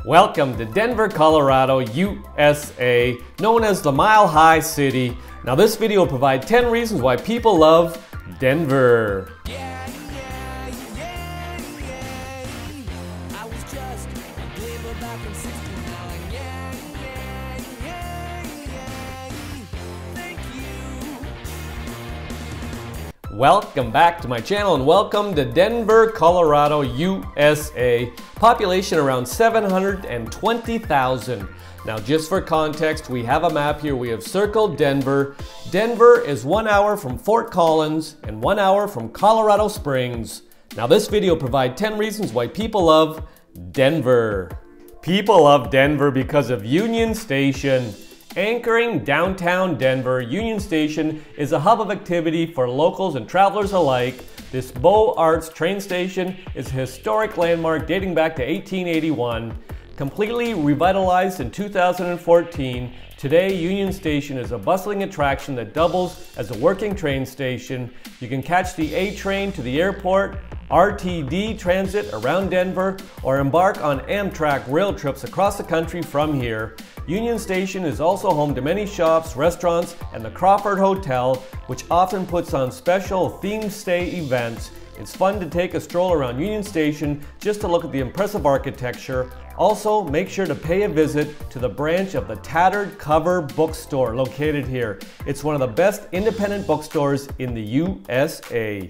Welcome to Denver, Colorado, USA, known as the Mile High City. Now this video will provide 10 reasons why people love Denver. Welcome back to my channel and welcome to Denver, Colorado, USA. Population around 720,000. Now just for context, we have a map here. We have circled Denver. Denver is 1 hour from Fort Collins and 1 hour from Colorado Springs. Now this video provides 10 reasons why people love Denver. People love Denver because of Union Station. Anchoring downtown Denver, Union Station is a hub of activity for locals and travelers alike. This Beaux Arts train station is a historic landmark dating back to 1881. Completely revitalized in 2014, today Union Station is a bustling attraction that doubles as a working train station. You can catch the A train to the airport, RTD transit around Denver, or embark on Amtrak rail trips across the country from here. Union Station is also home to many shops, restaurants, and the Crawford Hotel, which often puts on special themed stay events. It's fun to take a stroll around Union Station just to look at the impressive architecture. Also, make sure to pay a visit to the branch of the Tattered Cover Bookstore located here. It's one of the best independent bookstores in the USA.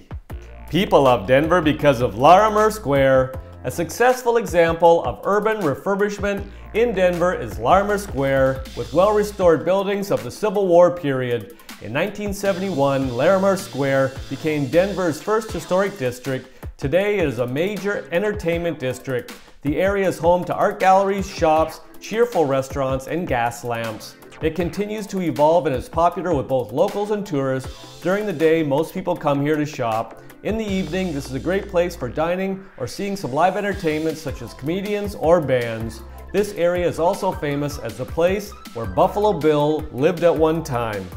People love Denver because of Larimer Square. A successful example of urban refurbishment in Denver is Larimer Square, with well-restored buildings of the Civil War period. In 1971, Larimer Square became Denver's first historic district. Today it is a major entertainment district. The area is home to art galleries, shops, cheerful restaurants, and gas lamps. It continues to evolve and is popular with both locals and tourists. During the day, most people come here to shop. In the evening, this is a great place for dining or seeing some live entertainment such as comedians or bands. This area is also famous as the place where Buffalo Bill lived at one time.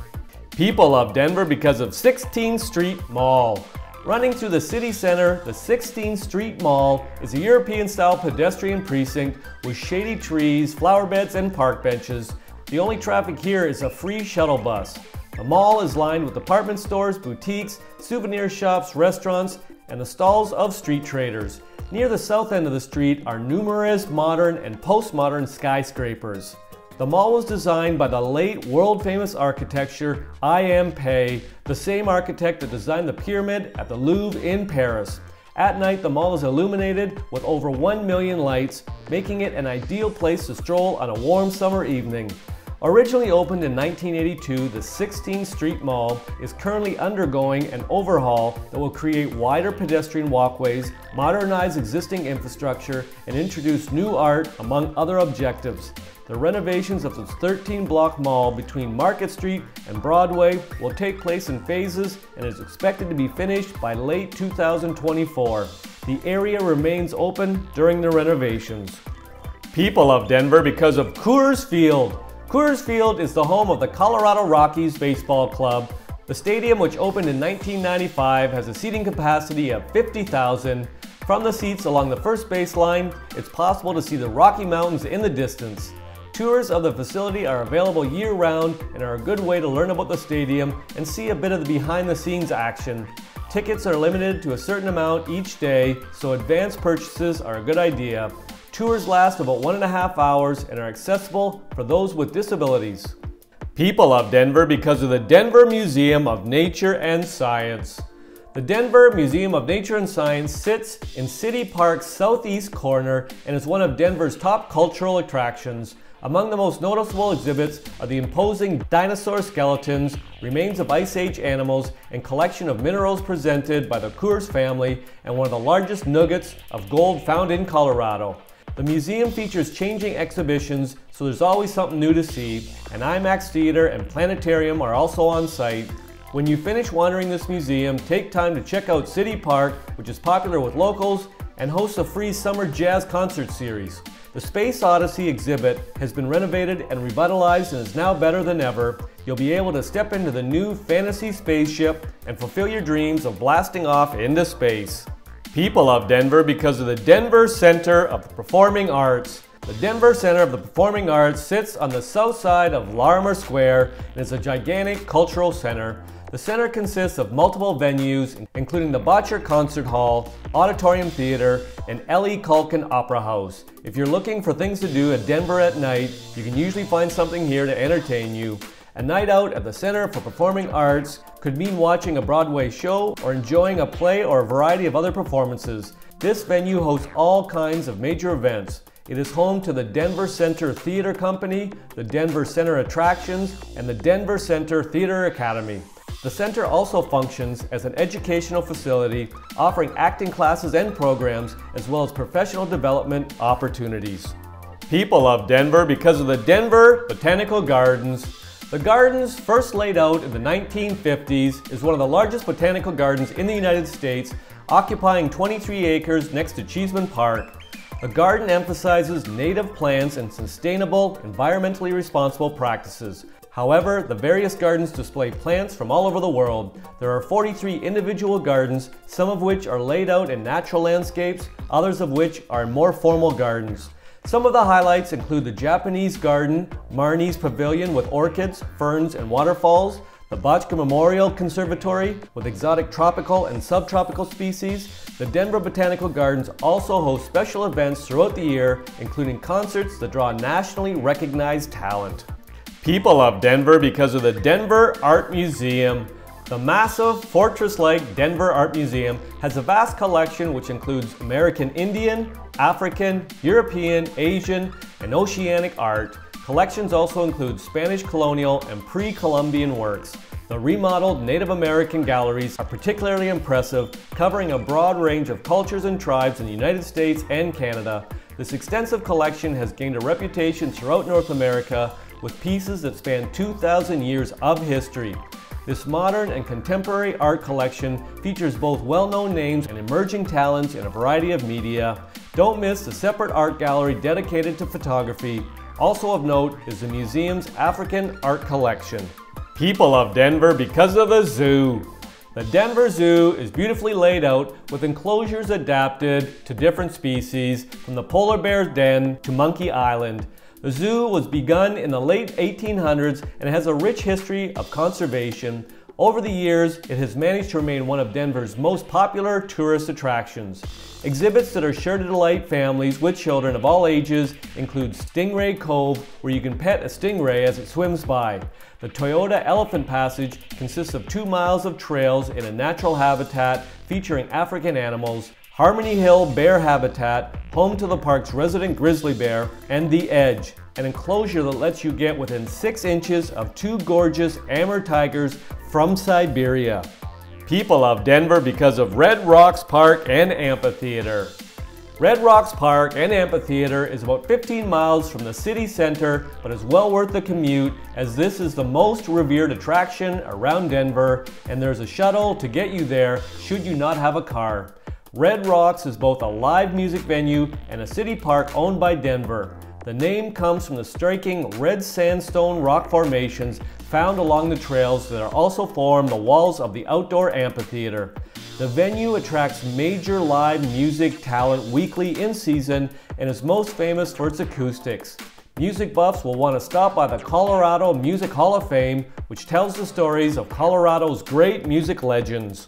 People love Denver because of 16th Street Mall. Running through the city center, the 16th Street Mall is a European-style pedestrian precinct with shady trees, flower beds, and park benches. The only traffic here is a free shuttle bus. The mall is lined with department stores, boutiques, souvenir shops, restaurants, and the stalls of street traders. Near the south end of the street are numerous modern and postmodern skyscrapers. The mall was designed by the late world-famous architecture I.M. Pei, the same architect that designed the pyramid at the Louvre in Paris. At night, the mall is illuminated with over 1 million lights, making it an ideal place to stroll on a warm summer evening. Originally opened in 1982, the 16th Street Mall is currently undergoing an overhaul that will create wider pedestrian walkways, modernize existing infrastructure, and introduce new art, among other objectives. The renovations of this 13-block mall between Market Street and Broadway will take place in phases and is expected to be finished by late 2024. The area remains open during the renovations. People love Denver because of Coors Field. Coors Field is the home of the Colorado Rockies Baseball Club. The stadium, which opened in 1995, has a seating capacity of 50,000. From the seats along the first baseline, it's possible to see the Rocky Mountains in the distance. Tours of the facility are available year-round and are a good way to learn about the stadium and see a bit of the behind-the-scenes action. Tickets are limited to a certain amount each day, so advanced purchases are a good idea. Tours last about 1.5 hours and are accessible for those with disabilities. People love Denver because of the Denver Museum of Nature and Science. The Denver Museum of Nature and Science sits in City Park's southeast corner and is one of Denver's top cultural attractions. Among the most noticeable exhibits are the imposing dinosaur skeletons, remains of Ice Age animals, and collection of minerals presented by the Coors family, and one of the largest nuggets of gold found in Colorado. The museum features changing exhibitions, so there's always something new to see. An IMAX theater and planetarium are also on site. When you finish wandering this museum, take time to check out City Park, which is popular with locals and hosts a free summer jazz concert series. The Space Odyssey exhibit has been renovated and revitalized and is now better than ever. You'll be able to step into the new fantasy spaceship and fulfill your dreams of blasting off into space. People love Denver because of the Denver Center of the Performing Arts. The Denver Center of the Performing Arts sits on the south side of Larimer Square and is a gigantic cultural center. The center consists of multiple venues, including the Botcher Concert Hall, Auditorium Theater, and L.E. Culkin Opera House. If you're looking for things to do at Denver at night, you can usually find something here to entertain you. A night out at the Center for Performing Arts could mean watching a Broadway show or enjoying a play or a variety of other performances. This venue hosts all kinds of major events. It is home to the Denver Center Theater Company, the Denver Center Attractions, and the Denver Center Theater Academy. The center also functions as an educational facility, offering acting classes and programs, as well as professional development opportunities. People love Denver because of the Denver Botanical Gardens. The gardens, first laid out in the 1950s, is one of the largest botanical gardens in the United States, occupying 23 acres next to Cheeseman Park. The garden emphasizes native plants and sustainable, environmentally responsible practices. However, the various gardens display plants from all over the world. There are 43 individual gardens, some of which are laid out in natural landscapes, others of which are in more formal gardens. Some of the highlights include the Japanese Garden, Marnie's Pavilion with orchids, ferns, and waterfalls, the Botchka Memorial Conservatory with exotic tropical and subtropical species. The Denver Botanical Gardens also host special events throughout the year, including concerts that draw nationally recognized talent. People love Denver because of the Denver Art Museum. The massive, fortress-like Denver Art Museum has a vast collection which includes American Indian, African, European, Asian, and Oceanic art. Collections also include Spanish colonial and pre-Columbian works. The remodeled Native American galleries are particularly impressive, covering a broad range of cultures and tribes in the United States and Canada. This extensive collection has gained a reputation throughout North America, with pieces that span 2,000 years of history. This modern and contemporary art collection features both well-known names and emerging talents in a variety of media. Don't miss the separate art gallery dedicated to photography. Also of note is the museum's African art collection. People love Denver because of the zoo. The Denver Zoo is beautifully laid out with enclosures adapted to different species, from the polar bear's den to Monkey Island. The zoo was begun in the late 1800s and has a rich history of conservation. Over the years, it has managed to remain one of Denver's most popular tourist attractions. Exhibits that are sure to delight families with children of all ages include Stingray Cove, where you can pet a stingray as it swims by. The Toyota Elephant Passage consists of 2 miles of trails in a natural habitat featuring African animals. Harmony Hill Bear Habitat, home to the park's resident grizzly bear, and The Edge, an enclosure that lets you get within 6 inches of 2 gorgeous Amur tigers from Siberia. People love Denver because of Red Rocks Park and Amphitheater. Red Rocks Park and Amphitheater is about 15 miles from the city center, but is well worth the commute, as this is the most revered attraction around Denver, and there's a shuttle to get you there should you not have a car. Red Rocks is both a live music venue and a city park owned by Denver. The name comes from the striking red sandstone rock formations found along the trails that are also form the walls of the outdoor amphitheater. The venue attracts major live music talent weekly in season and is most famous for its acoustics. Music buffs will want to stop by the Colorado Music Hall of Fame, which tells the stories of Colorado's great music legends.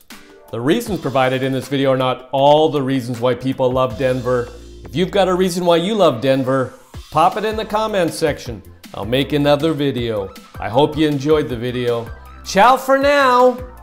The reasons provided in this video are not all the reasons why people love Denver. If you've got a reason why you love Denver, pop it in the comments section. I'll make another video. I hope you enjoyed the video. Ciao for now!